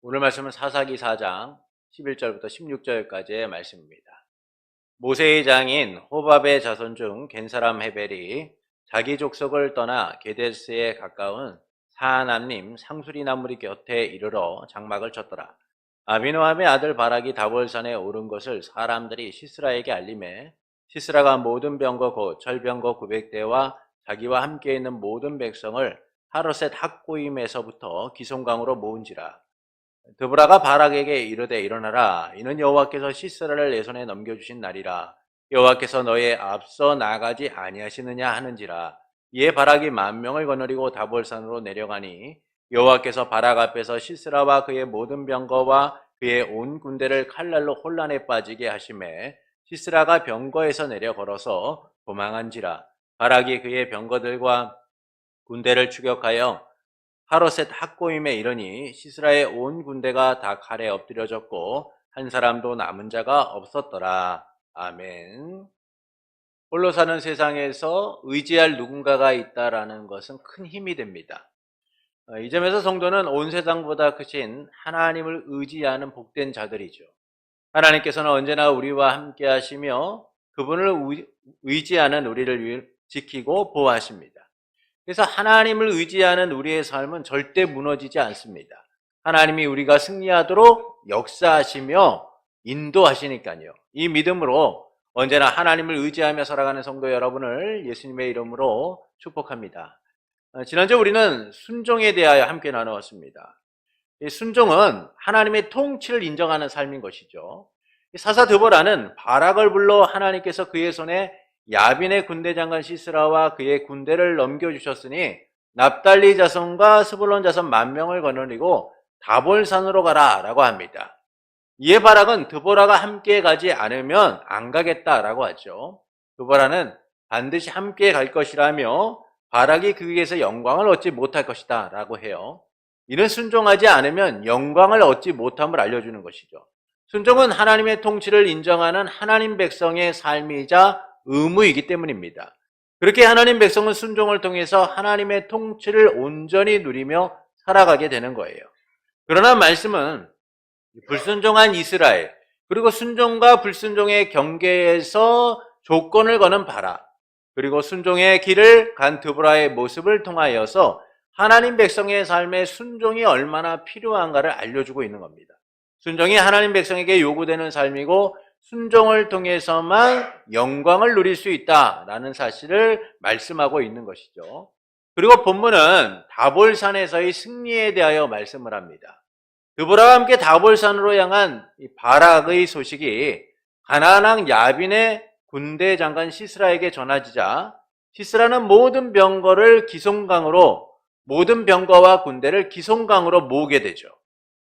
오늘 말씀은 사사기 4장 11절부터 16절까지의 말씀입니다. 모세의 장인 호밥의 자손 중 겐사람 헤벨이 자기 족속을 떠나 게데스에 가까운 사하남림 상수리 나무리 곁에 이르러 장막을 쳤더라. 아비노함의 아들 바락이 다볼산에 오른 것을 사람들이 시스라에게 알림해 시스라가 모든 병거 곧 철병거 900대와 자기와 함께 있는 모든 백성을 하롯셋 학고임에서부터 기송강으로 모은지라. 드보라가 바락에게 이르되 일어나라. 이는 여호와께서 시스라를 내 손에 넘겨주신 날이라. 여호와께서 너의 앞서 나가지 아니하시느냐 하는지라. 이에 바락이 10,000명을 거느리고 다볼산으로 내려가니 여호와께서 바락 앞에서 시스라와 그의 모든 병거와 그의 온 군대를 칼날로 혼란에 빠지게 하심에 시스라가 병거에서 내려 걸어서 도망한지라. 바락이 그의 병거들과 군대를 추격하여 하롯셋 학고임에 이르니 시스라의 온 군대가 다 칼에 엎드려졌고 한 사람도 남은 자가 없었더라. 아멘. 홀로 사는 세상에서 의지할 누군가가 있다라는 것은 큰 힘이 됩니다. 이 점에서 성도는 온 세상보다 크신 하나님을 의지하는 복된 자들이죠. 하나님께서는 언제나 우리와 함께 하시며 그분을 의지하는 우리를 지키고 보호하십니다. 그래서 하나님을 의지하는 우리의 삶은 절대 무너지지 않습니다. 하나님이 우리가 승리하도록 역사하시며 인도하시니까요. 이 믿음으로 언제나 하나님을 의지하며 살아가는 성도 여러분을 예수님의 이름으로 축복합니다. 지난주 우리는 순종에 대하여 함께 나누었습니다. 이 순종은 하나님의 통치를 인정하는 삶인 것이죠. 사사 드보라는 바락을 불러 하나님께서 그의 손에 야빈의 군대 장관 시스라와 그의 군대를 넘겨주셨으니 납달리 자손과 스불론 자손 10,000명을 거느리고 다볼산으로 가라 라고 합니다. 이에 바락은 드보라가 함께 가지 않으면 안 가겠다라고 하죠. 드보라는 반드시 함께 갈 것이라며 바락이 그 위에서 영광을 얻지 못할 것이다 라고 해요. 이는 순종하지 않으면 영광을 얻지 못함을 알려주는 것이죠. 순종은 하나님의 통치를 인정하는 하나님 백성의 삶이자 의무이기 때문입니다. 그렇게 하나님 백성은 순종을 통해서 하나님의 통치를 온전히 누리며 살아가게 되는 거예요. 그러나 말씀은 불순종한 이스라엘, 그리고 순종과 불순종의 경계에서 조건을 거는 바락, 그리고 순종의 길을 간 드보라의 모습을 통하여서 하나님 백성의 삶에 순종이 얼마나 필요한가를 알려주고 있는 겁니다. 순종이 하나님 백성에게 요구되는 삶이고 순종을 통해서만 영광을 누릴 수 있다라는 사실을 말씀하고 있는 것이죠. 그리고 본문은 다볼산에서의 승리에 대하여 말씀을 합니다. 드보라와 함께 다볼산으로 향한 바락의 소식이 가나안 왕 야빈의 군대 장관 시스라에게 전해지자 시스라는 모든 병거를 기송강으로, 모든 병거와 군대를 기송강으로 모으게 되죠.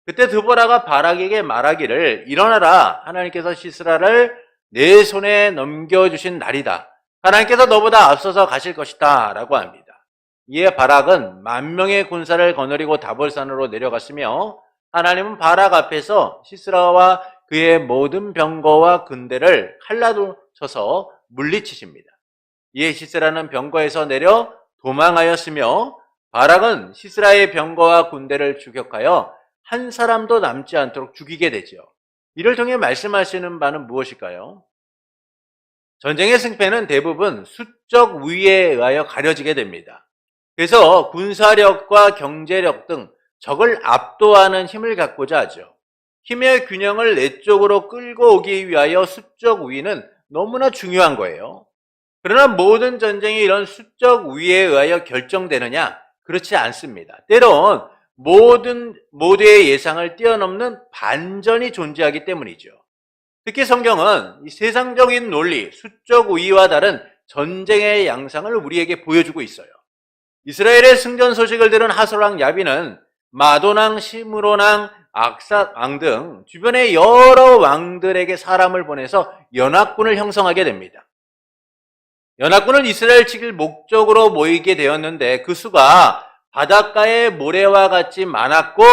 그때 드보라가 바락에게 말하기를 일어나라. 하나님께서 시스라를 내 손에 넘겨주신 날이다. 하나님께서 너보다 앞서서 가실 것이다 라고 합니다. 이에 바락은 10,000명의 군사를 거느리고 다볼산으로 내려갔으며 하나님은 바락 앞에서 시스라와 그의 모든 병거와 군대를 칼라로 쳐서 물리치십니다. 이에 시스라는 병거에서 내려 도망하였으며 바락은 시스라의 병거와 군대를 추격하여 한 사람도 남지 않도록 죽이게 되죠. 이를 통해 말씀하시는 바는 무엇일까요? 전쟁의 승패는 대부분 수적 우위에 의하여 가려지게 됩니다. 그래서 군사력과 경제력 등 적을 압도하는 힘을 갖고자 하죠. 힘의 균형을 내 쪽으로 끌고 오기 위하여 수적 우위는 너무나 중요한 거예요. 그러나 모든 전쟁이 이런 수적 우위에 의하여 결정되느냐? 그렇지 않습니다. 때론 모두의 예상을 뛰어넘는 반전이 존재하기 때문이죠. 특히 성경은 이 세상적인 논리, 수적 우위와 다른 전쟁의 양상을 우리에게 보여주고 있어요. 이스라엘의 승전 소식을 들은 하솔왕 야빈은 마돈왕, 시므론왕, 악삿왕 등 주변의 여러 왕들에게 사람을 보내서 연합군을 형성하게 됩니다. 연합군은 이스라엘 측을 목적으로 모이게 되었는데 그 수가 바닷가의 모래와 같이 많았고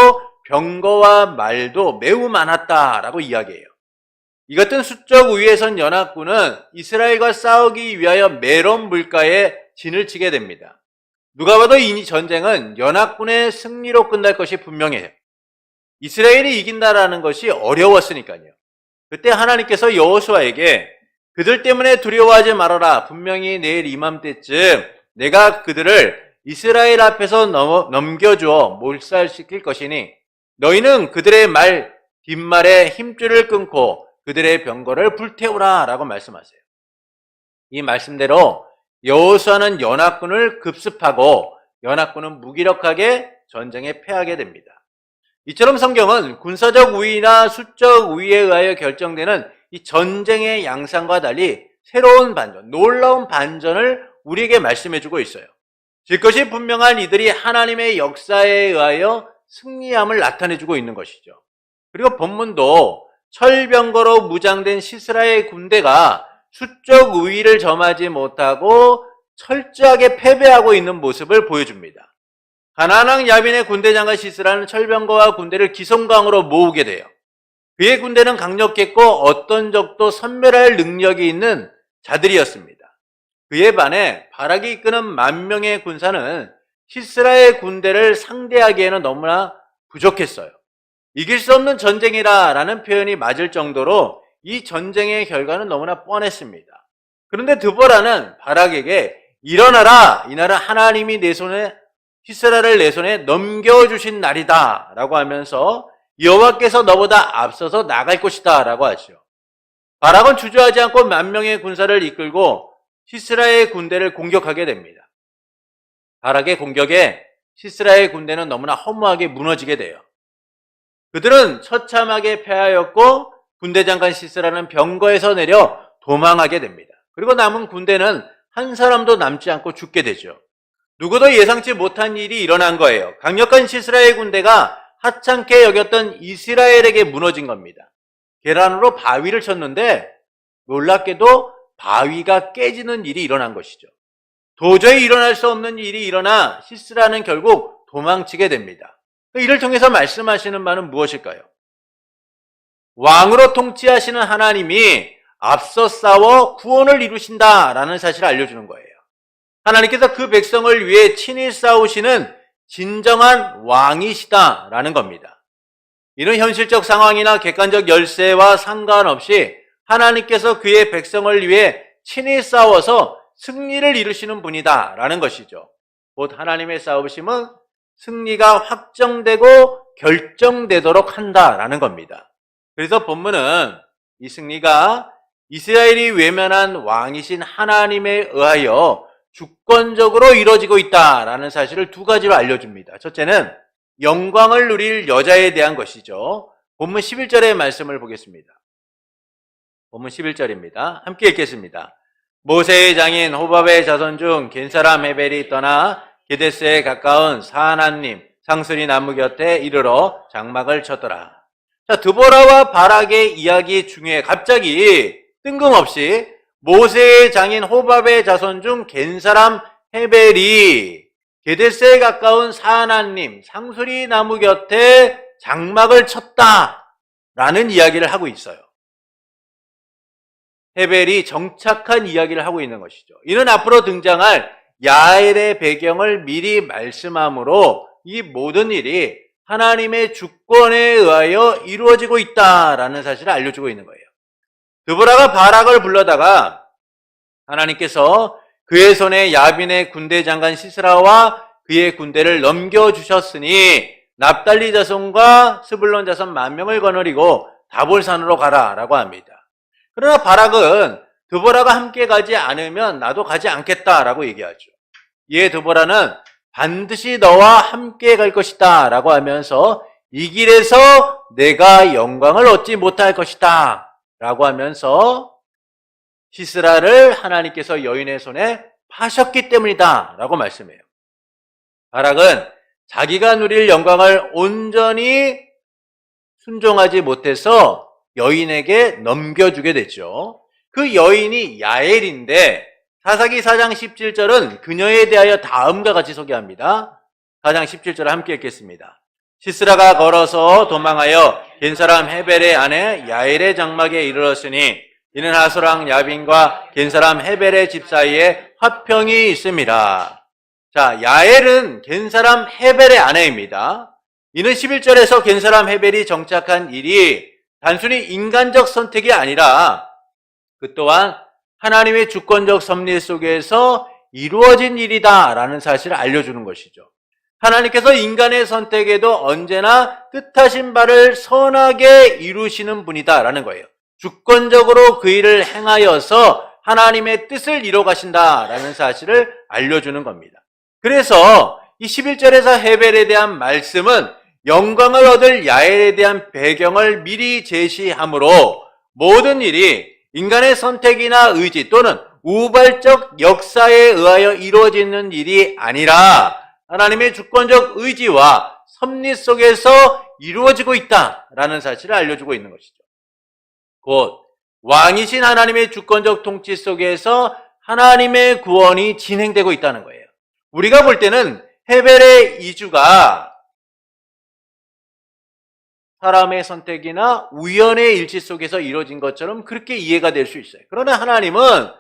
병거와 말도 매우 많았다라고 이야기해요. 이 같은 수적 우위에 선 연합군은 이스라엘과 싸우기 위하여 메론 물가에 진을 치게 됩니다. 누가 봐도 이 전쟁은 연합군의 승리로 끝날 것이 분명해요. 이스라엘이 이긴다라는 것이 어려웠으니까요. 그때 하나님께서 여호수아에게 그들 때문에 두려워하지 말아라. 분명히 내일 이맘때쯤 내가 그들을 이스라엘 앞에서 넘겨주어 몰살시킬 것이니 너희는 그들의 뒷말에 힘줄을 끊고 그들의 병거를 불태우라 라고 말씀하세요. 이 말씀대로 여호수아는 연합군을 급습하고 연합군은 무기력하게 전쟁에 패하게 됩니다. 이처럼 성경은 군사적 우위나 수적 우위에 의하여 결정되는 이 전쟁의 양상과 달리 새로운 반전, 놀라운 반전을 우리에게 말씀해주고 있어요. 질 것이 분명한 이들이 하나님의 역사에 의하여 승리함을 나타내주고 있는 것이죠. 그리고 본문도 철병거로 무장된 시스라의 군대가 수적 우위를 점하지 못하고 철저하게 패배하고 있는 모습을 보여줍니다. 가나안 왕 야빈의 군대장관 시스라는 철병거와 군대를 기송강으로 모으게 돼요. 그의 군대는 강력했고 어떤 적도 섬멸할 능력이 있는 자들이었습니다. 그에 반해 바락이 이끄는 10,000명의 군사는 시스라의 군대를 상대하기에는 너무나 부족했어요. 이길 수 없는 전쟁이라는 표현이 맞을 정도로 이 전쟁의 결과는 너무나 뻔했습니다. 그런데 드보라는 바락에게 일어나라, 이날은 하나님이 시스라를 내 손에 넘겨주신 날이다 라고 하면서 여호와께서 너보다 앞서서 나갈 것이다 라고 하죠. 바락은 주저하지 않고 10,000명의 군사를 이끌고 시스라의 군대를 공격하게 됩니다. 바락의 공격에 시스라의 군대는 너무나 허무하게 무너지게 돼요. 그들은 처참하게 패하였고 군대장관 시스라는 병거에서 내려 도망하게 됩니다. 그리고 남은 군대는 한 사람도 남지 않고 죽게 되죠. 누구도 예상치 못한 일이 일어난 거예요. 강력한 시스라의 군대가 하찮게 여겼던 이스라엘에게 무너진 겁니다. 계란으로 바위를 쳤는데 놀랍게도 바위가 깨지는 일이 일어난 것이죠. 도저히 일어날 수 없는 일이 일어나 시스라는 결국 도망치게 됩니다. 이를 통해서 말씀하시는 바는 무엇일까요? 왕으로 통치하시는 하나님이 앞서 싸워 구원을 이루신다라는 사실을 알려주는 거예요. 하나님께서 그 백성을 위해 친히 싸우시는 진정한 왕이시다라는 겁니다. 이는 현실적 상황이나 객관적 열세와 상관없이 하나님께서 그의 백성을 위해 친히 싸워서 승리를 이루시는 분이다라는 것이죠. 곧 하나님의 싸우심은 승리가 확정되고 결정되도록 한다라는 겁니다. 그래서 본문은 이 승리가 이스라엘이 외면한 왕이신 하나님에 의하여 주권적으로 이루어지고 있다라는 사실을 두 가지로 알려줍니다. 첫째는 영광을 누릴 여자에 대한 것이죠. 본문 11절의 말씀을 보겠습니다. 본문 11절입니다. 함께 읽겠습니다. 모세의 장인 호밥의 자손 중 겐사람 헤벨이 떠나 게데스에 가까운 사하나님 상수리 나무 곁에 이르러 장막을 쳤더라. 자, 드보라와 바락의 이야기 중에 갑자기 뜬금없이 모세의 장인 호밥의 자손 중 겐사람 헤벨이 게데스에 가까운 사하나님 상수리 나무 곁에 장막을 쳤다라는 이야기를 하고 있어요. 헤벨이 정착한 이야기를 하고 있는 것이죠. 이는 앞으로 등장할 야엘의 배경을 미리 말씀함으로 이 모든 일이 하나님의 주권에 의하여 이루어지고 있다라는 사실을 알려주고 있는 거예요. 드보라가 바락을 불러다가 하나님께서 그의 손에 야빈의 군대 장관 시스라와 그의 군대를 넘겨주셨으니 납달리 자손과 스불론 자손 10,000명을 거느리고 다볼산으로 가라라고 합니다. 그러나 바락은 드보라가 함께 가지 않으면 나도 가지 않겠다라고 얘기하죠. 이에 드보라는 반드시 너와 함께 갈 것이다 라고 하면서 이 길에서 내가 영광을 얻지 못할 것이다 라고 하면서 시스라를 하나님께서 여인의 손에 파셨기 때문이다 라고 말씀해요. 바락은 자기가 누릴 영광을 온전히 순종하지 못해서 여인에게 넘겨주게 됐죠. 그 여인이 야엘인데 사사기 4장 17절은 그녀에 대하여 다음과 같이 소개합니다. 4장 17절을 함께 읽겠습니다. 시스라가 걸어서 도망하여 겐사람 헤벨의 아내 야엘의 장막에 이르렀으니 이는 하소랑 야빈과 겐사람 헤벨의 집 사이에 화평이 있습니다. 자, 야엘은 겐사람 헤벨의 아내입니다. 이는 11절에서 겐사람 헤벨이 정착한 일이 단순히 인간적 선택이 아니라 그 또한 하나님의 주권적 섭리 속에서 이루어진 일이다라는 사실을 알려주는 것이죠. 하나님께서 인간의 선택에도 언제나 뜻하신 바를 선하게 이루시는 분이다라는 거예요. 주권적으로 그 일을 행하여서 하나님의 뜻을 이뤄 가신다라는 사실을 알려주는 겁니다. 그래서 이 11절에서 헤벨에 대한 말씀은 영광을 얻을 야엘에 대한 배경을 미리 제시하므로 모든 일이 인간의 선택이나 의지 또는 우발적 역사에 의하여 이루어지는 일이 아니라 하나님의 주권적 의지와 섭리 속에서 이루어지고 있다라는 사실을 알려주고 있는 것이죠. 곧 왕이신 하나님의 주권적 통치 속에서 하나님의 구원이 진행되고 있다는 거예요. 우리가 볼 때는 헤벨의 이주가 사람의 선택이나 우연의 일치 속에서 이루어진 것처럼 그렇게 이해가 될 수 있어요. 그러나 하나님은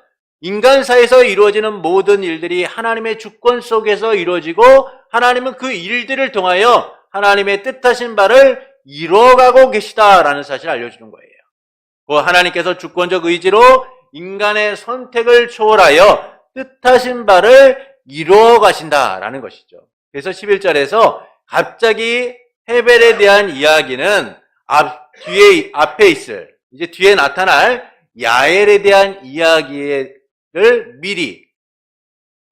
인간사에서 이루어지는 모든 일들이 하나님의 주권 속에서 이루어지고 하나님은 그 일들을 통하여 하나님의 뜻하신 바를 이루어가고 계시다라는 사실을 알려주는 거예요. 그 하나님께서 주권적 의지로 인간의 선택을 초월하여 뜻하신 바를 이루어 가신다라는 것이죠. 그래서 11절에서 갑자기 헤벨에 대한 이야기는 앞에 있을, 이제 뒤에 나타날 야엘에 대한 이야기를 미리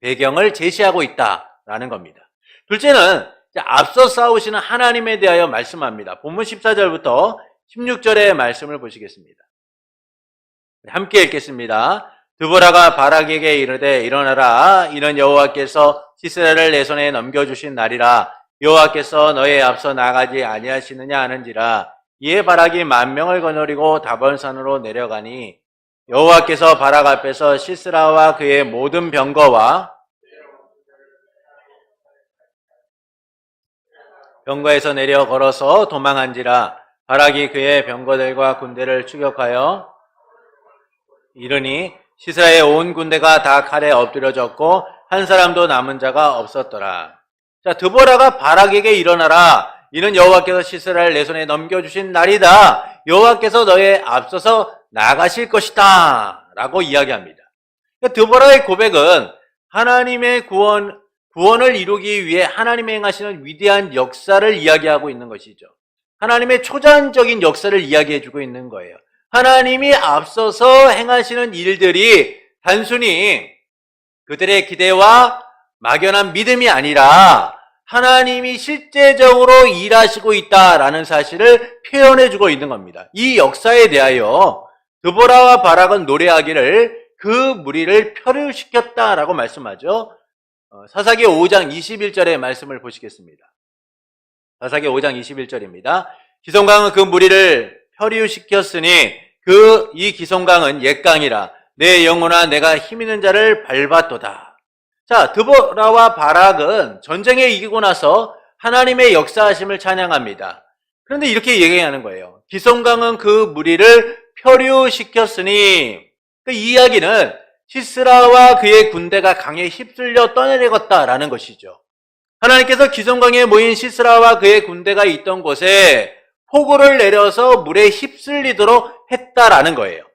배경을 제시하고 있다라는 겁니다. 둘째는 앞서 싸우시는 하나님에 대하여 말씀합니다. 본문 14절부터 16절의 말씀을 보시겠습니다. 함께 읽겠습니다. 드보라가 바락에게 이르되 일어나라. 이는 여호와께서 시스라를 내 손에 넘겨주신 날이라. 여호와께서 너의 앞서 나가지 아니하시느냐 하는지라. 이에 바락이 10,000명을 거느리고 다본산으로 내려가니 여호와께서 바락 앞에서 시스라와 그의 모든 병거와 병거에서 내려 걸어서 도망한지라. 바락이 그의 병거들과 군대를 추격하여 이르니 시스라의 온 군대가 다 칼에 엎드려졌고 한 사람도 남은 자가 없었더라. 자, 드보라가 바락에게 일어나라. 이는 여호와께서 시스라를 내 손에 넘겨주신 날이다. 여호와께서 너의 앞서서 나가실 것이다. 라고 이야기합니다. 그러니까 드보라의 고백은 하나님의 구원을 이루기 위해 하나님이 행하시는 위대한 역사를 이야기하고 있는 것이죠. 하나님의 초자연적인 역사를 이야기해주고 있는 거예요. 하나님이 앞서서 행하시는 일들이 단순히 그들의 기대와 막연한 믿음이 아니라 하나님이 실제적으로 일하시고 있다라는 사실을 표현해주고 있는 겁니다. 이 역사에 대하여 드보라와 바락은 노래하기를 그 무리를 표류시켰다라고 말씀하죠. 사사기 5장 21절의 말씀을 보시겠습니다. 사사기 5장 21절입니다. 기송강은 그 무리를 표류시켰으니 이 기송강은 옛강이라. 내 영혼아 내가 힘있는 자를 밟았도다. 자, 드보라와 바락은 전쟁에 이기고 나서 하나님의 역사하심을 찬양합니다. 그런데 이렇게 얘기하는 거예요. 기송강은 그 무리를 표류시켰으니 그 이야기는 시스라와 그의 군대가 강에 휩쓸려 떠내려갔다라는 것이죠. 하나님께서 기송강에 모인 시스라와 그의 군대가 있던 곳에 폭우를 내려서 물에 휩쓸리도록 했다라는 거예요.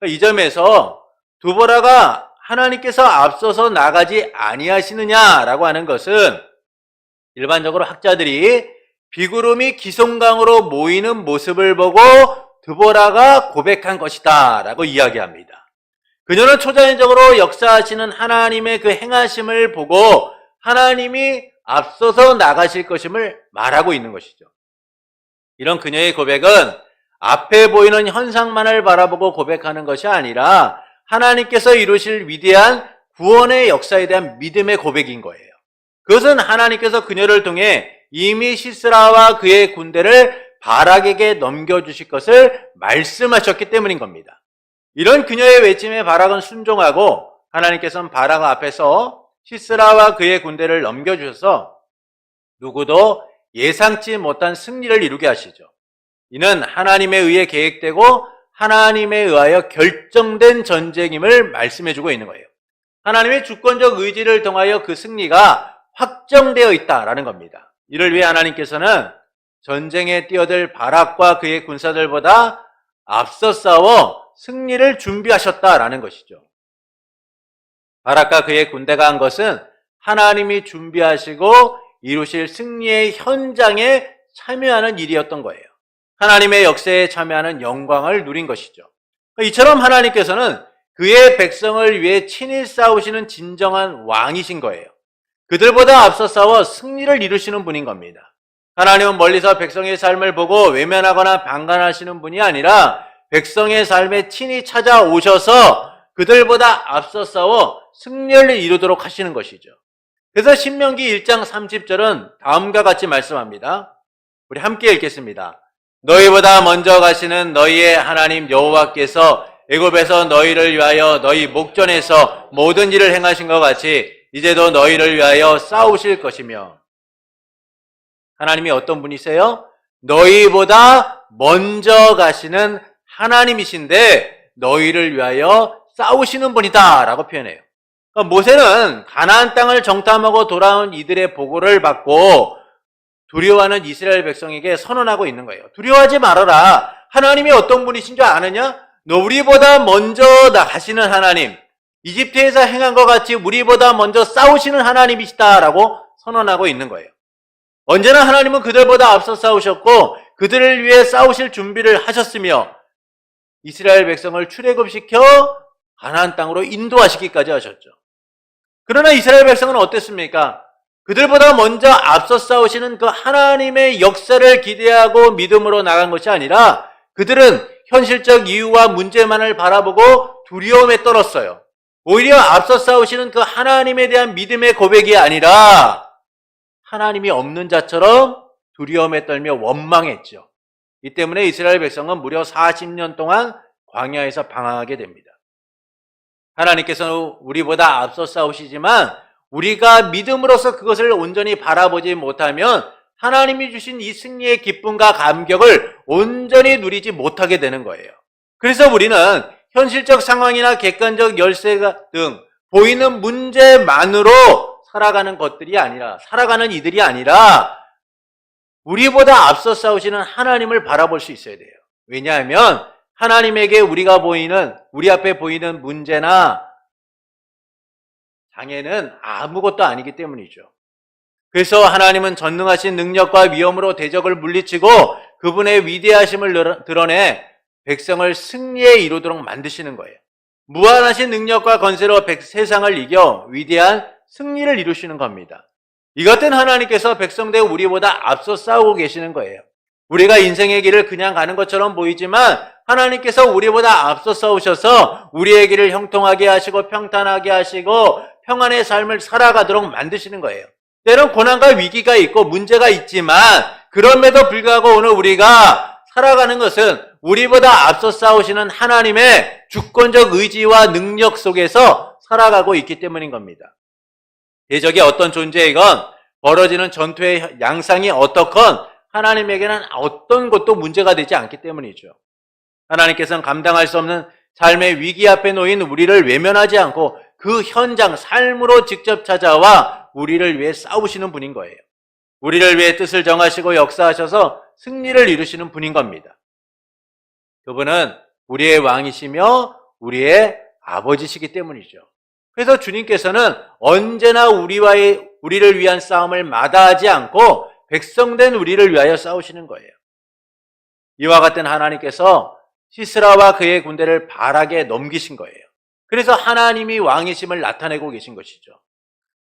이 점에서 드보라가 하나님께서 앞서서 나가지 아니하시느냐라고 하는 것은 일반적으로 학자들이 비구름이 기송강으로 모이는 모습을 보고 드보라가 고백한 것이다 라고 이야기합니다. 그녀는 초자연적으로 역사하시는 하나님의 그 행하심을 보고 하나님이 앞서서 나가실 것임을 말하고 있는 것이죠. 이런 그녀의 고백은 앞에 보이는 현상만을 바라보고 고백하는 것이 아니라 하나님께서 이루실 위대한 구원의 역사에 대한 믿음의 고백인 거예요. 그것은 하나님께서 그녀를 통해 이미 시스라와 그의 군대를 바락에게 넘겨주실 것을 말씀하셨기 때문인 겁니다. 이런 그녀의 외침에 바락은 순종하고 하나님께서는 바락 앞에서 시스라와 그의 군대를 넘겨주셔서 누구도 예상치 못한 승리를 이루게 하시죠. 이는 하나님에 의해 계획되고 하나님에 의하여 결정된 전쟁임을 말씀해주고 있는 거예요. 하나님의 주권적 의지를 통하여 그 승리가 확정되어 있다라는 겁니다. 이를 위해 하나님께서는 전쟁에 뛰어들 바락과 그의 군사들보다 앞서 싸워 승리를 준비하셨다라는 것이죠. 바락과 그의 군대가 한 것은 하나님이 준비하시고 이루실 승리의 현장에 참여하는 일이었던 거예요. 하나님의 역사에 참여하는 영광을 누린 것이죠. 이처럼 하나님께서는 그의 백성을 위해 친히 싸우시는 진정한 왕이신 거예요. 그들보다 앞서 싸워 승리를 이루시는 분인 겁니다. 하나님은 멀리서 백성의 삶을 보고 외면하거나 방관하시는 분이 아니라 백성의 삶에 친히 찾아오셔서 그들보다 앞서 싸워 승리를 이루도록 하시는 것이죠. 그래서 신명기 1장 30절은 다음과 같이 말씀합니다. 우리 함께 읽겠습니다. 너희보다 먼저 가시는 너희의 하나님 여호와께서 애굽에서 너희를 위하여 너희 목전에서 모든 일을 행하신 것 같이 이제도 너희를 위하여 싸우실 것이며. 하나님이 어떤 분이세요? 너희보다 먼저 가시는 하나님이신데 너희를 위하여 싸우시는 분이다 라고 표현해요. 그러니까 모세는 가나안 땅을 정탐하고 돌아온 이들의 보고를 받고 두려워하는 이스라엘 백성에게 선언하고 있는 거예요. 두려워하지 말아라. 하나님이 어떤 분이신 줄 아느냐? 너 우리보다 먼저 가시는 하나님, 이집트에서 행한 것 같이 우리보다 먼저 싸우시는 하나님이시다라고 선언하고 있는 거예요. 언제나 하나님은 그들보다 앞서 싸우셨고 그들을 위해 싸우실 준비를 하셨으며 이스라엘 백성을 출애굽시켜 가나안 땅으로 인도하시기까지 하셨죠. 그러나 이스라엘 백성은 어땠습니까? 그들보다 먼저 앞서 싸우시는 그 하나님의 역사를 기대하고 믿음으로 나간 것이 아니라 그들은 현실적 이유와 문제만을 바라보고 두려움에 떨었어요. 오히려 앞서 싸우시는 그 하나님에 대한 믿음의 고백이 아니라 하나님이 없는 자처럼 두려움에 떨며 원망했죠. 이 때문에 이스라엘 백성은 무려 40년 동안 광야에서 방황하게 됩니다. 하나님께서는 우리보다 앞서 싸우시지만 우리가 믿음으로써 그것을 온전히 바라보지 못하면 하나님이 주신 이 승리의 기쁨과 감격을 온전히 누리지 못하게 되는 거예요. 그래서 우리는 현실적 상황이나 객관적 열쇠 등 보이는 문제만으로 살아가는 이들이 아니라 우리보다 앞서 싸우시는 하나님을 바라볼 수 있어야 돼요. 왜냐하면 하나님에게 우리 앞에 보이는 문제나 장애는 아무것도 아니기 때문이죠. 그래서 하나님은 전능하신 능력과 위엄으로 대적을 물리치고 그분의 위대하심을 드러내 백성을 승리에 이르도록 만드시는 거예요. 무한하신 능력과 건세로 세상을 이겨 위대한 승리를 이루시는 겁니다. 이 같은 하나님께서 백성들 우리보다 앞서 싸우고 계시는 거예요. 우리가 인생의 길을 그냥 가는 것처럼 보이지만 하나님께서 우리보다 앞서 싸우셔서 우리의 길을 형통하게 하시고 평탄하게 하시고 평안의 삶을 살아가도록 만드시는 거예요. 때론 고난과 위기가 있고 문제가 있지만 그럼에도 불구하고 오늘 우리가 살아가는 것은 우리보다 앞서 싸우시는 하나님의 주권적 의지와 능력 속에서 살아가고 있기 때문인 겁니다. 대적이 어떤 존재이건 벌어지는 전투의 양상이 어떻건 하나님에게는 어떤 것도 문제가 되지 않기 때문이죠. 하나님께서는 감당할 수 없는 삶의 위기 앞에 놓인 우리를 외면하지 않고 그 현장, 삶으로 직접 찾아와 우리를 위해 싸우시는 분인 거예요. 우리를 위해 뜻을 정하시고 역사하셔서 승리를 이루시는 분인 겁니다. 그분은 우리의 왕이시며 우리의 아버지시기 때문이죠. 그래서 주님께서는 언제나 우리를 위한 싸움을 마다하지 않고 백성된 우리를 위하여 싸우시는 거예요. 이와 같은 하나님께서 시스라와 그의 군대를 바락에 넘기신 거예요. 그래서 하나님이 왕이심을 나타내고 계신 것이죠.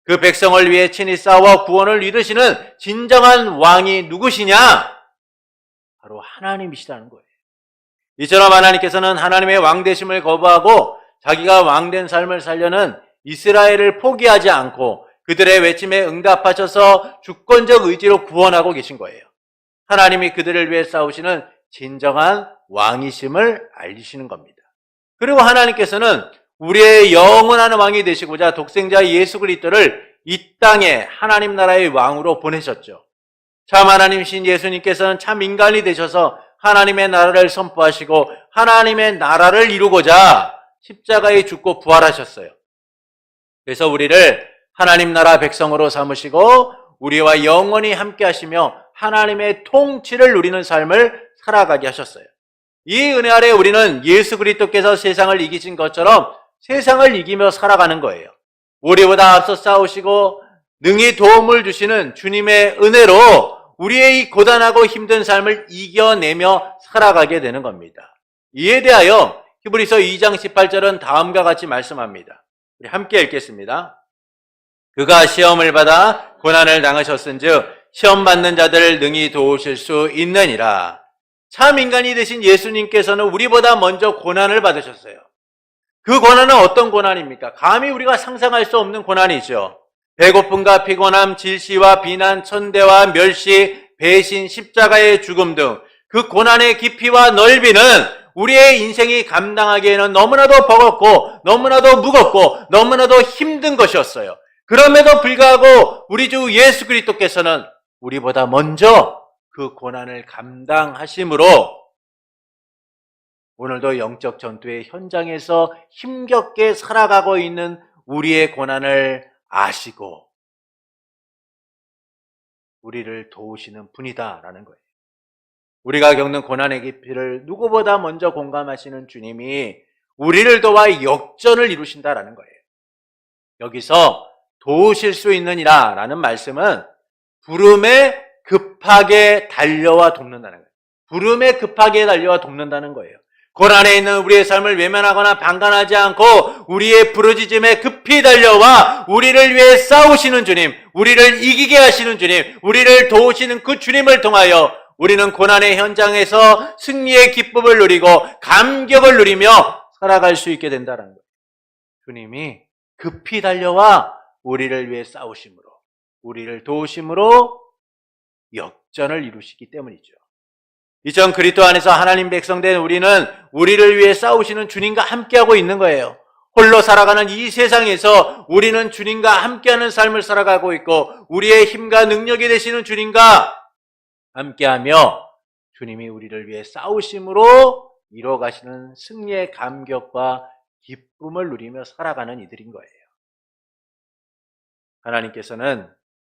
그 백성을 위해 친히 싸워 구원을 이루시는 진정한 왕이 누구시냐? 바로 하나님이시라는 거예요. 이처럼 하나님께서는 하나님의 왕되심을 거부하고 자기가 왕된 삶을 살려는 이스라엘을 포기하지 않고 그들의 외침에 응답하셔서 주권적 의지로 구원하고 계신 거예요. 하나님이 그들을 위해 싸우시는 진정한 왕이심을 알리시는 겁니다. 그리고 하나님께서는 우리의 영원한 왕이 되시고자 독생자 예수 그리스도를 이 땅에 하나님 나라의 왕으로 보내셨죠. 참 하나님이신 예수님께서는 참 인간이 되셔서 하나님의 나라를 선포하시고 하나님의 나라를 이루고자 십자가에 죽고 부활하셨어요. 그래서 우리를 하나님 나라 백성으로 삼으시고 우리와 영원히 함께 하시며 하나님의 통치를 누리는 삶을 살아가게 하셨어요. 이 은혜 아래 우리는 예수 그리스도께서 세상을 이기신 것처럼 세상을 이기며 살아가는 거예요. 우리보다 앞서 싸우시고 능히 도움을 주시는 주님의 은혜로 우리의 이 고단하고 힘든 삶을 이겨내며 살아가게 되는 겁니다. 이에 대하여 히브리서 2장 18절은 다음과 같이 말씀합니다. 우리 함께 읽겠습니다. 그가 시험을 받아 고난을 당하셨은즉 시험 받는 자들을 능히 도우실 수 있느니라. 참 인간이 되신 예수님께서는 우리보다 먼저 고난을 받으셨어요. 그 고난은 어떤 고난입니까? 감히 우리가 상상할 수 없는 고난이죠. 배고픔과 피곤함, 질시와 비난, 천대와 멸시, 배신, 십자가의 죽음 등 그 고난의 깊이와 넓이는 우리의 인생이 감당하기에는 너무나도 버겁고 너무나도 무겁고 너무나도 힘든 것이었어요. 그럼에도 불구하고 우리 주 예수 그리스도께서는 우리보다 먼저 그 고난을 감당하심으로 오늘도 영적 전투의 현장에서 힘겹게 살아가고 있는 우리의 고난을 아시고 우리를 도우시는 분이다라는 거예요. 우리가 겪는 고난의 깊이를 누구보다 먼저 공감하시는 주님이 우리를 도와 역전을 이루신다라는 거예요. 여기서 도우실 수 있느니라 라는 말씀은 부름에 급하게 달려와 돕는다는 거예요. 부름에 급하게 달려와 돕는다는 거예요. 고난에 있는 우리의 삶을 외면하거나 방관하지 않고 우리의 부르짖음에 급히 달려와 우리를 위해 싸우시는 주님, 우리를 이기게 하시는 주님, 우리를 도우시는 그 주님을 통하여 우리는 고난의 현장에서 승리의 기쁨을 누리고 감격을 누리며 살아갈 수 있게 된다는 거예요. 주님이 급히 달려와 우리를 위해 싸우심으로, 우리를 도우심으로 역전을 이루시기 때문이죠. 이전 그리스도 안에서 하나님 백성된 우리는 우리를 위해 싸우시는 주님과 함께하고 있는 거예요. 홀로 살아가는 이 세상에서 우리는 주님과 함께하는 삶을 살아가고 있고 우리의 힘과 능력이 되시는 주님과 함께하며 주님이 우리를 위해 싸우심으로 이뤄가시는 승리의 감격과 기쁨을 누리며 살아가는 이들인 거예요. 하나님께서는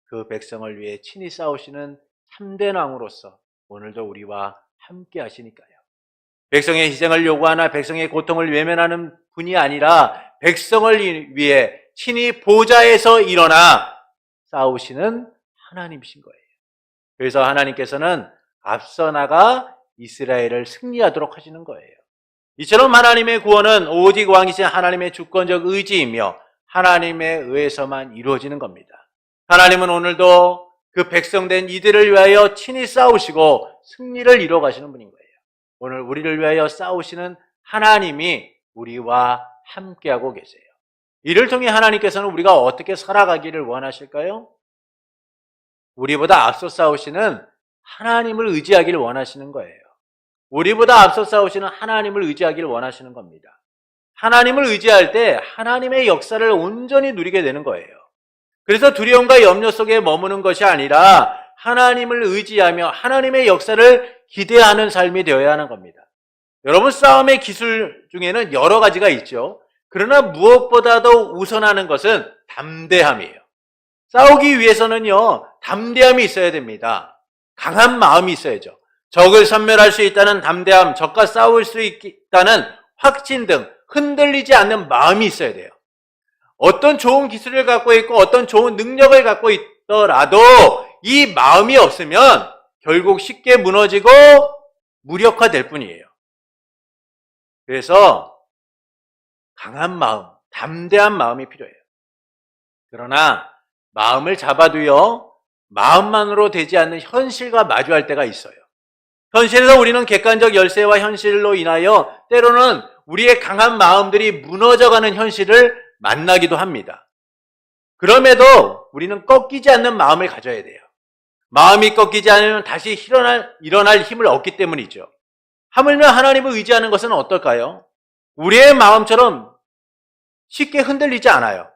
그 백성을 위해 친히 싸우시는 참된 왕으로서 오늘도 우리와 함께 하시니까요. 백성의 희생을 요구하나 백성의 고통을 외면하는 분이 아니라 백성을 위해 친히 보좌에서 일어나 싸우시는 하나님이신 거예요. 그래서 하나님께서는 앞서 나가 이스라엘을 승리하도록 하시는 거예요. 이처럼 하나님의 구원은 오직 왕이신 하나님의 주권적 의지이며 하나님에 의해서만 이루어지는 겁니다. 하나님은 오늘도 그 백성된 이들을 위하여 친히 싸우시고 승리를 이루어 가시는 분인 거예요. 오늘 우리를 위하여 싸우시는 하나님이 우리와 함께하고 계세요. 이를 통해 하나님께서는 우리가 어떻게 살아가기를 원하실까요? 우리보다 앞서 싸우시는 하나님을 의지하기를 원하시는 거예요. 우리보다 앞서 싸우시는 하나님을 의지하기를 원하시는 겁니다. 하나님을 의지할 때 하나님의 역사를 온전히 누리게 되는 거예요. 그래서 두려움과 염려 속에 머무는 것이 아니라 하나님을 의지하며 하나님의 역사를 기대하는 삶이 되어야 하는 겁니다. 여러분, 싸움의 기술 중에는 여러 가지가 있죠. 그러나 무엇보다도 우선하는 것은 담대함이에요. 싸우기 위해서는요, 담대함이 있어야 됩니다. 강한 마음이 있어야죠. 적을 섬멸할 수 있다는 담대함, 적과 싸울 수 있다는 확신 등 흔들리지 않는 마음이 있어야 돼요. 어떤 좋은 기술을 갖고 있고 어떤 좋은 능력을 갖고 있더라도 이 마음이 없으면 결국 쉽게 무너지고 무력화될 뿐이에요. 그래서 강한 마음, 담대한 마음이 필요해요. 그러나 마음을 잡아도요, 마음만으로 되지 않는 현실과 마주할 때가 있어요. 현실에서 우리는 객관적 열쇠와 현실로 인하여 때로는 우리의 강한 마음들이 무너져가는 현실을 만나기도 합니다. 그럼에도 우리는 꺾이지 않는 마음을 가져야 돼요. 마음이 꺾이지 않으면 다시 일어날 힘을 얻기 때문이죠. 하물며 하나님을 의지하는 것은 어떨까요? 우리의 마음처럼 쉽게 흔들리지 않아요.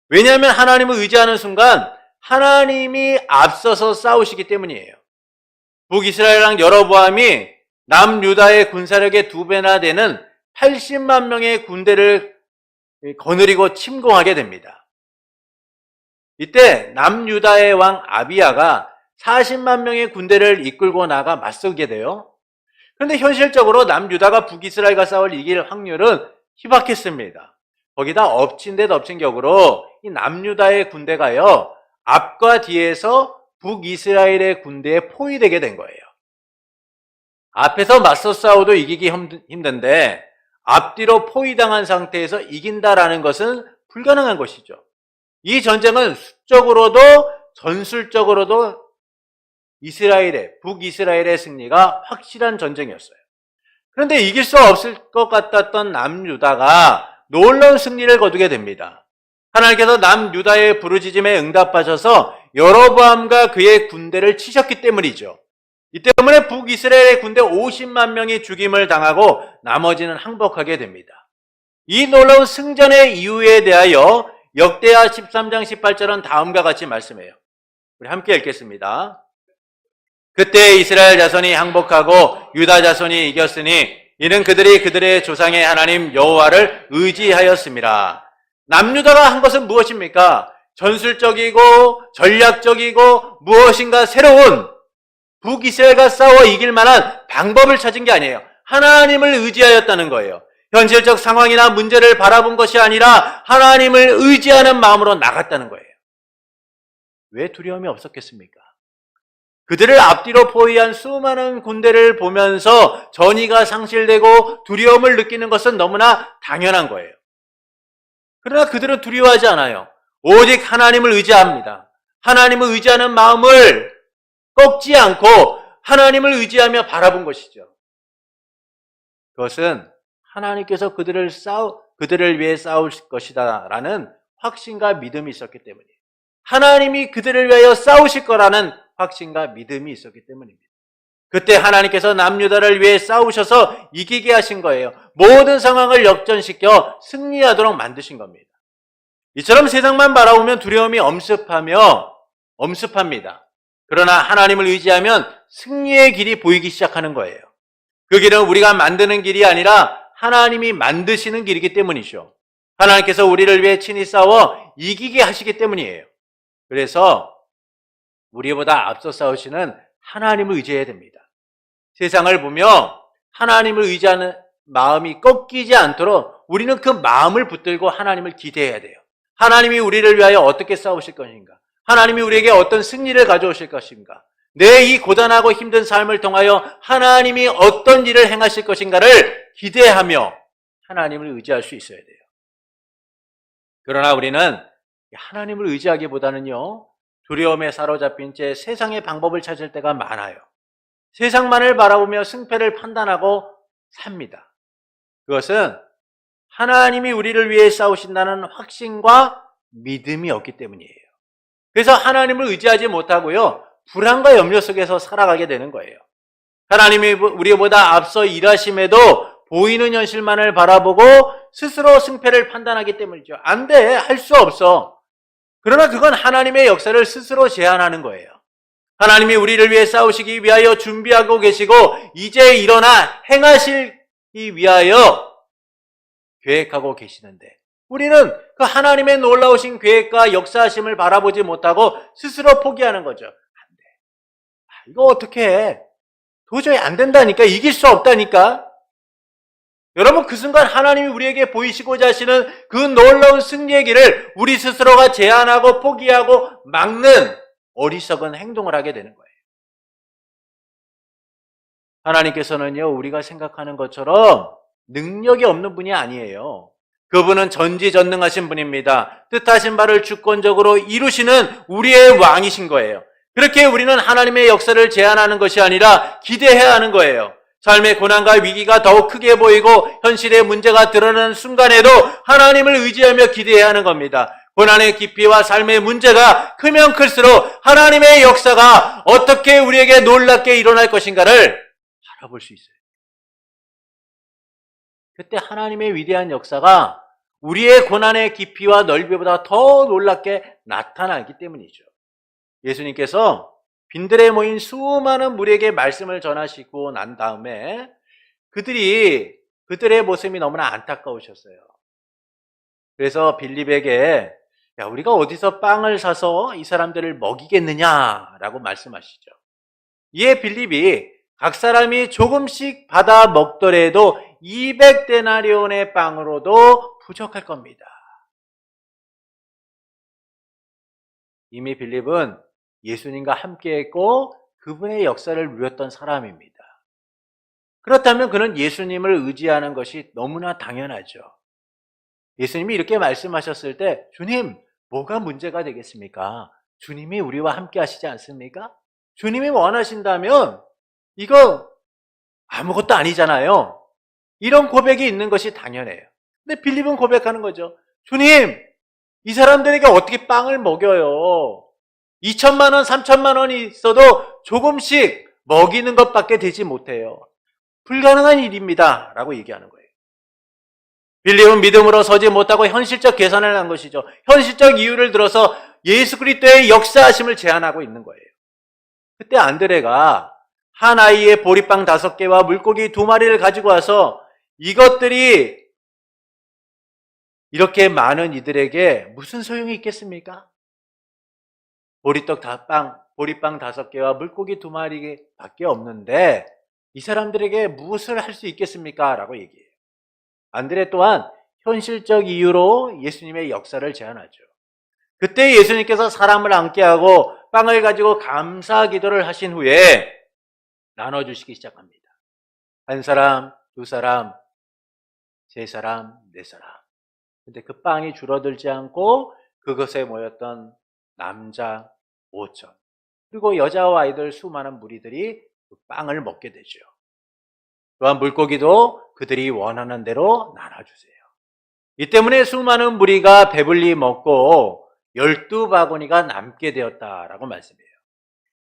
왜냐하면 하나님을 의지하는 순간 하나님이 앞서서 싸우시기 때문이에요. 북이스라엘 왕 여로보암이 남유다의 군사력의 2배나 되는 80만 명의 군대를 거느리고 침공하게 됩니다. 이때 남유다의 왕 아비야가 40만 명의 군대를 이끌고 나가 맞서게 돼요. 그런데 현실적으로 남유다가 북이스라엘과 싸울 이길 확률은 희박했습니다. 거기다 엎친 데 덮친 격으로 이 남유다의 군대가요, 앞과 뒤에서 북이스라엘의 군대에 포위되게 된 거예요. 앞에서 맞서 싸워도 이기기 힘든데 앞뒤로 포위당한 상태에서 이긴다라는 것은 불가능한 것이죠. 이 전쟁은 수적으로도 전술적으로도 북이스라엘의 승리가 확실한 전쟁이었어요. 그런데 이길 수 없을 것 같았던 남유다가 놀라운 승리를 거두게 됩니다. 하나님께서 남유다의 부르짖음에 응답하셔서 여로보암과 그의 군대를 치셨기 때문이죠. 이 때문에 북이스라엘의 군대 50만 명이 죽임을 당하고 나머지는 항복하게 됩니다. 이 놀라운 승전의 이유에 대하여 역대하 13장 18절은 다음과 같이 말씀해요. 우리 함께 읽겠습니다. 그때 이스라엘 자손이 항복하고 유다 자손이 이겼으니 이는 그들이 그들의 조상의 하나님 여호와를 의지하였습니다. 남유다가 한 것은 무엇입니까? 전술적이고 전략적이고 무엇인가 새로운 북이스라엘과 싸워 이길 만한 방법을 찾은 게 아니에요. 하나님을 의지하였다는 거예요. 현실적 상황이나 문제를 바라본 것이 아니라 하나님을 의지하는 마음으로 나갔다는 거예요. 왜 두려움이 없었겠습니까? 그들을 앞뒤로 포위한 수많은 군대를 보면서 전의가 상실되고 두려움을 느끼는 것은 너무나 당연한 거예요. 그러나 그들은 두려워하지 않아요. 오직 하나님을 의지합니다. 하나님을 의지하는 마음을 꺾지 않고 하나님을 의지하며 바라본 것이죠. 그것은 하나님께서 그들을 위해 싸울 것이다라는 확신과 믿음이 있었기 때문이에요. 하나님이 그들을 위하여 싸우실 거라는 확신과 믿음이 있었기 때문입니다. 그때 하나님께서 남유다를 위해 싸우셔서 이기게 하신 거예요. 모든 상황을 역전시켜 승리하도록 만드신 겁니다. 이처럼 세상만 바라보면 두려움이 엄습합니다. 그러나 하나님을 의지하면 승리의 길이 보이기 시작하는 거예요. 그 길은 우리가 만드는 길이 아니라 하나님이 만드시는 길이기 때문이죠. 하나님께서 우리를 위해 친히 싸워 이기게 하시기 때문이에요. 그래서 우리보다 앞서 싸우시는 하나님을 의지해야 됩니다. 세상을 보며 하나님을 의지하는 마음이 꺾이지 않도록 우리는 그 마음을 붙들고 하나님을 기대해야 돼요. 하나님이 우리를 위하여 어떻게 싸우실 것인가? 하나님이 우리에게 어떤 승리를 가져오실 것인가? 내 이 고단하고 힘든 삶을 통하여 하나님이 어떤 일을 행하실 것인가를 기대하며 하나님을 의지할 수 있어야 돼요. 그러나 우리는 하나님을 의지하기보다는요, 두려움에 사로잡힌 채 세상의 방법을 찾을 때가 많아요. 세상만을 바라보며 승패를 판단하고 삽니다. 그것은 하나님이 우리를 위해 싸우신다는 확신과 믿음이 없기 때문이에요. 그래서 하나님을 의지하지 못하고요, 불안과 염려 속에서 살아가게 되는 거예요. 하나님이 우리보다 앞서 일하심에도 보이는 현실만을 바라보고 스스로 승패를 판단하기 때문이죠. 안 돼, 할 수 없어. 그러나 그건 하나님의 역사를 스스로 제한하는 거예요. 하나님이 우리를 위해 싸우시기 위하여 준비하고 계시고 이제 일어나 행하시기 위하여 계획하고 계시는데 우리는 그 하나님의 놀라우신 계획과 역사하심을 바라보지 못하고 스스로 포기하는 거죠. 안 돼. 이거 어떻게 해? 도저히 안 된다니까. 이길 수 없다니까. 여러분, 그 순간 하나님이 우리에게 보이시고자 하시는 그 놀라운 승리의 길을 우리 스스로가 제한하고 포기하고 막는 어리석은 행동을 하게 되는 거예요. 하나님께서는요, 우리가 생각하는 것처럼 능력이 없는 분이 아니에요. 그분은 전지전능하신 분입니다. 뜻하신 바를 주권적으로 이루시는 우리의 왕이신 거예요. 그렇게 우리는 하나님의 역사를 제한하는 것이 아니라 기대해야 하는 거예요. 삶의 고난과 위기가 더욱 크게 보이고 현실의 문제가 드러나는 순간에도 하나님을 의지하며 기대해야 하는 겁니다. 고난의 깊이와 삶의 문제가 크면 클수록 하나님의 역사가 어떻게 우리에게 놀랍게 일어날 것인가를 바라볼 수 있어요. 그때 하나님의 위대한 역사가 우리의 고난의 깊이와 넓이보다 더 놀랍게 나타나기 때문이죠. 예수님께서 빈들에 모인 수많은 무리에게 말씀을 전하시고 난 다음에 그들의 모습이 너무나 안타까우셨어요. 그래서 빌립에게 야, 우리가 어디서 빵을 사서 이 사람들을 먹이겠느냐라고 말씀하시죠. 이에 빌립이 각 사람이 조금씩 받아 먹더라도 200데나리온의 빵으로도 부족할 겁니다. 이미 빌립은 예수님과 함께했고 그분의 역사를 누렸던 사람입니다. 그렇다면 그는 예수님을 의지하는 것이 너무나 당연하죠. 예수님이 이렇게 말씀하셨을 때 주님, 뭐가 문제가 되겠습니까? 주님이 우리와 함께 하시지 않습니까? 주님이 원하신다면 이거 아무것도 아니잖아요. 이런 고백이 있는 것이 당연해요. 근데 빌립은 고백하는 거죠. 주님, 이 사람들에게 어떻게 빵을 먹여요? 2천만 원, 3천만 원이 있어도 조금씩 먹이는 것밖에 되지 못해요. 불가능한 일입니다. 라고 얘기하는 거예요. 빌립은 믿음으로 서지 못하고 현실적 계산을 한 것이죠. 현실적 이유를 들어서 예수 그리스도의 역사하심을 제안하고 있는 거예요. 그때 안드레가 한 아이의 보리빵 5개와 물고기 2마리를 가지고 와서 이것들이 이렇게 많은 이들에게 무슨 소용이 있겠습니까? 보리빵 5개와 물고기 2마리밖에 없는데 이 사람들에게 무엇을 할 수 있겠습니까? 라고 얘기해요. 안드레 또한 현실적 이유로 예수님의 역사를 제안하죠. 그때 예수님께서 사람을 앉게 하고 빵을 가지고 감사 기도를 하신 후에 나눠주시기 시작합니다. 1사람, 2사람, 3사람, 4사람. 근데 그 빵이 줄어들지 않고 그것에 모였던 남자 5천, 그리고 여자와 아이들 수많은 무리들이 그 빵을 먹게 되죠. 또한 물고기도 그들이 원하는 대로 나눠주세요. 이 때문에 수많은 무리가 배불리 먹고 12바구니가 남게 되었다라고 말씀해요.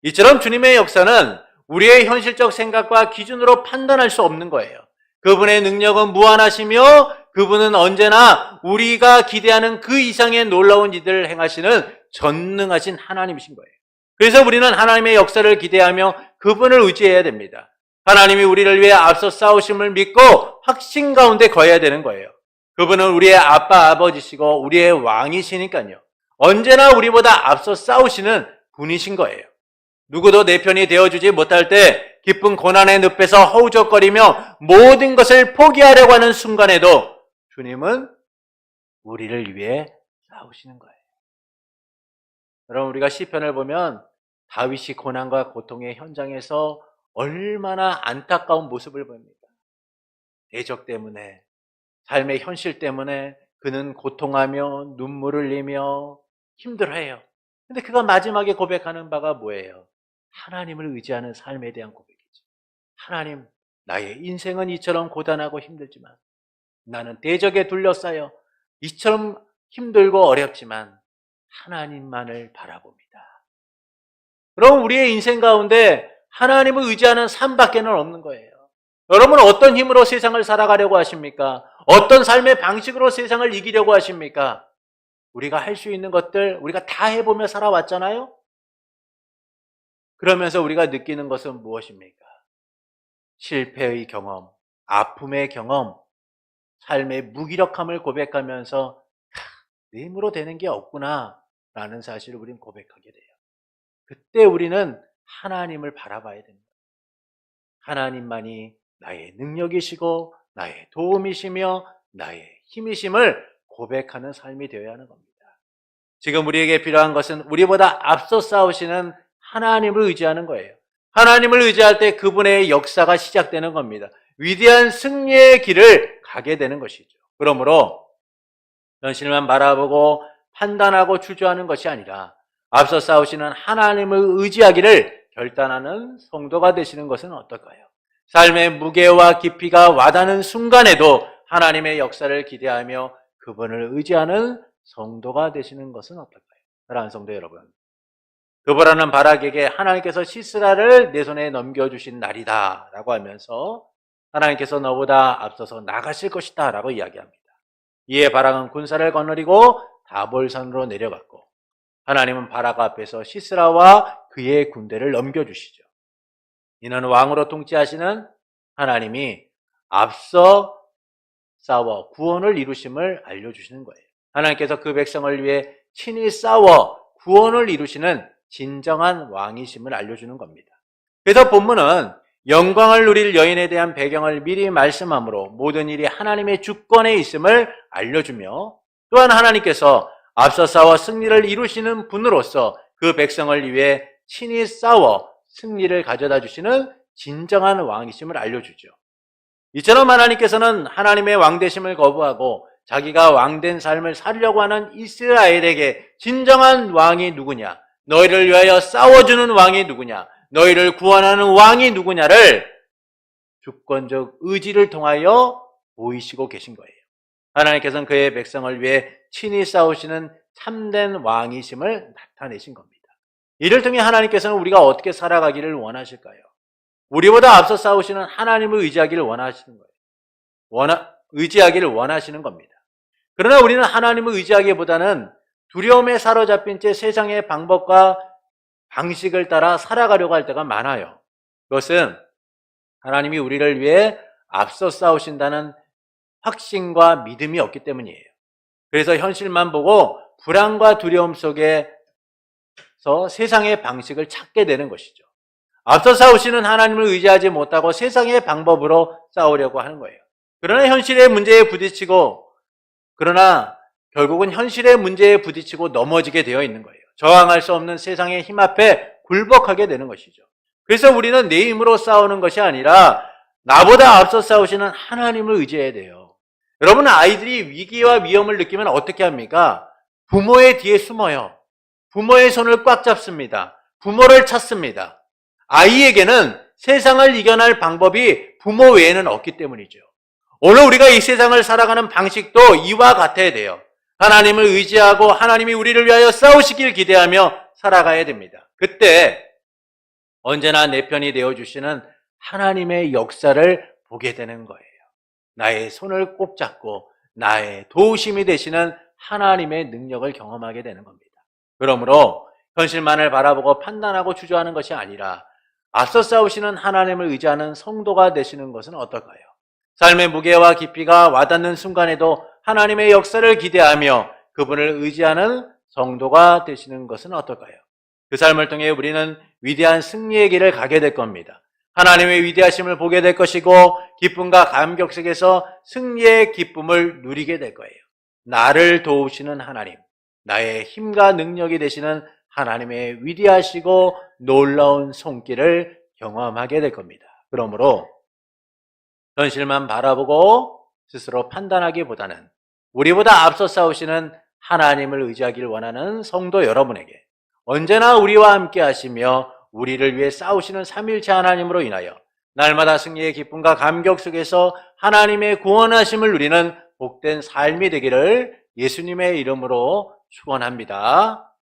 이처럼 주님의 역사는 우리의 현실적 생각과 기준으로 판단할 수 없는 거예요. 그분의 능력은 무한하시며 그분은 언제나 우리가 기대하는 그 이상의 놀라운 일들을 행하시는 전능하신 하나님이신 거예요. 그래서 우리는 하나님의 역사를 기대하며 그분을 의지해야 됩니다. 하나님이 우리를 위해 앞서 싸우심을 믿고 확신 가운데 거해야 되는 거예요. 그분은 우리의 아빠, 아버지시고 우리의 왕이시니까요. 언제나 우리보다 앞서 싸우시는 분이신 거예요. 누구도 내 편이 되어주지 못할 때 깊은 고난의 늪에서 허우적거리며 모든 것을 포기하려고 하는 순간에도 주님은 우리를 위해 싸우시는 거예요. 여러분, 우리가 시편을 보면 다윗이 고난과 고통의 현장에서 얼마나 안타까운 모습을 보입니다. 대적 때문에, 삶의 현실 때문에 그는 고통하며 눈물을 흘리며 힘들어해요. 근데 그가 마지막에 고백하는 바가 뭐예요? 하나님을 의지하는 삶에 대한 고백이죠. 하나님, 나의 인생은 이처럼 고단하고 힘들지만 나는 대적에 둘러싸여 이처럼 힘들고 어렵지만 하나님만을 바라봅니다. 그럼 우리의 인생 가운데 하나님을 의지하는 삶밖에는 없는 거예요. 여러분, 어떤 힘으로 세상을 살아가려고 하십니까? 어떤 삶의 방식으로 세상을 이기려고 하십니까? 우리가 할 수 있는 것들 우리가 다 해보며 살아왔잖아요? 그러면서 우리가 느끼는 것은 무엇입니까? 실패의 경험, 아픔의 경험, 삶의 무기력함을 고백하면서 내 힘으로 되는 게 없구나 라는 사실을 우리는 고백하게 돼요. 그때 우리는 하나님을 바라봐야 됩니다. 하나님만이 나의 능력이시고 나의 도움이시며 나의 힘이심을 고백하는 삶이 되어야 하는 겁니다. 지금 우리에게 필요한 것은 우리보다 앞서 싸우시는 하나님을 의지하는 거예요. 하나님을 의지할 때 그분의 역사가 시작되는 겁니다. 위대한 승리의 길을 가게 되는 것이죠. 그러므로 현실만 바라보고 판단하고 주저하는 것이 아니라 앞서 싸우시는 하나님을 의지하기를 결단하는 성도가 되시는 것은 어떨까요? 삶의 무게와 깊이가 와닿는 순간에도 하나님의 역사를 기대하며 그분을 의지하는 성도가 되시는 것은 어떨까요? 사랑하는 성도 여러분, 그보라는 바락에게 하나님께서 시스라를 내 손에 넘겨주신 날이다 라고 하면서 하나님께서 너보다 앞서서 나가실 것이다 라고 이야기합니다. 이에 바락은 군사를 거느리고 다볼산으로 내려갔고 하나님은 바락 앞에서 시스라와 그의 군대를 넘겨주시죠. 이는 왕으로 통치하시는 하나님이 앞서 싸워 구원을 이루심을 알려주시는 거예요. 하나님께서 그 백성을 위해 친히 싸워 구원을 이루시는 진정한 왕이심을 알려주는 겁니다. 그래서 본문은 영광을 누릴 여인에 대한 배경을 미리 말씀하므로 모든 일이 하나님의 주권에 있음을 알려주며, 또한 하나님께서 앞서 싸워 승리를 이루시는 분으로서 그 백성을 위해 친히 싸워 승리를 가져다 주시는 진정한 왕이심을 알려주죠. 이처럼 하나님께서는 하나님의 왕되심을 거부하고 자기가 왕된 삶을 살려고 하는 이스라엘에게 진정한 왕이 누구냐, 너희를 위하여 싸워주는 왕이 누구냐, 너희를 구원하는 왕이 누구냐를 주권적 의지를 통하여 보이시고 계신 거예요. 하나님께서는 그의 백성을 위해 친히 싸우시는 참된 왕이심을 나타내신 겁니다. 이를 통해 하나님께서는 우리가 어떻게 살아가기를 원하실까요? 우리보다 앞서 싸우시는 하나님을 의지하기를 원하시는 거예요. 의지하기를 원하시는 겁니다. 그러나 우리는 하나님을 의지하기보다는 두려움에 사로잡힌 채 세상의 방법과 방식을 따라 살아가려고 할 때가 많아요. 그것은 하나님이 우리를 위해 앞서 싸우신다는 확신과 믿음이 없기 때문이에요. 그래서 현실만 보고 불안과 두려움 속에서 세상의 방식을 찾게 되는 것이죠. 앞서 싸우시는 하나님을 의지하지 못하고 세상의 방법으로 싸우려고 하는 거예요. 그러나 현실의 문제에 부딪히고, 그러나 결국은 현실의 문제에 부딪히고 넘어지게 되어 있는 거예요. 저항할 수 없는 세상의 힘 앞에 굴복하게 되는 것이죠. 그래서 우리는 내 힘으로 싸우는 것이 아니라 나보다 앞서 싸우시는 하나님을 의지해야 돼요. 여러분, 아이들이 위기와 위험을 느끼면 어떻게 합니까? 부모의 뒤에 숨어요. 부모의 손을 꽉 잡습니다. 부모를 찾습니다. 아이에게는 세상을 이겨낼 방법이 부모 외에는 없기 때문이죠. 오늘 우리가 이 세상을 살아가는 방식도 이와 같아야 돼요. 하나님을 의지하고 하나님이 우리를 위하여 싸우시길 기대하며 살아가야 됩니다. 그때 언제나 내 편이 되어주시는 하나님의 역사를 보게 되는 거예요. 나의 손을 꼭 잡고 나의 도우심이 되시는 하나님의 능력을 경험하게 되는 겁니다. 그러므로 현실만을 바라보고 판단하고 주저하는 것이 아니라 앞서 싸우시는 하나님을 의지하는 성도가 되시는 것은 어떨까요? 삶의 무게와 깊이가 와닿는 순간에도 하나님의 역사를 기대하며 그분을 의지하는 성도가 되시는 것은 어떨까요? 그 삶을 통해 우리는 위대한 승리의 길을 가게 될 겁니다. 하나님의 위대하심을 보게 될 것이고 기쁨과 감격 속에서 승리의 기쁨을 누리게 될 거예요. 나를 도우시는 하나님, 나의 힘과 능력이 되시는 하나님의 위대하시고 놀라운 손길을 경험하게 될 겁니다. 그러므로 현실만 바라보고 스스로 판단하기보다는 우리보다 앞서 싸우시는 하나님을 의지하기를 원하는 성도 여러분에게 언제나 우리와 함께 하시며 우리를 위해 싸우시는 삼위일체 하나님으로 인하여 날마다 승리의 기쁨과 감격 속에서 하나님의 구원하심을 누리는 복된 삶이 되기를 예수님의 이름으로 축원합니다.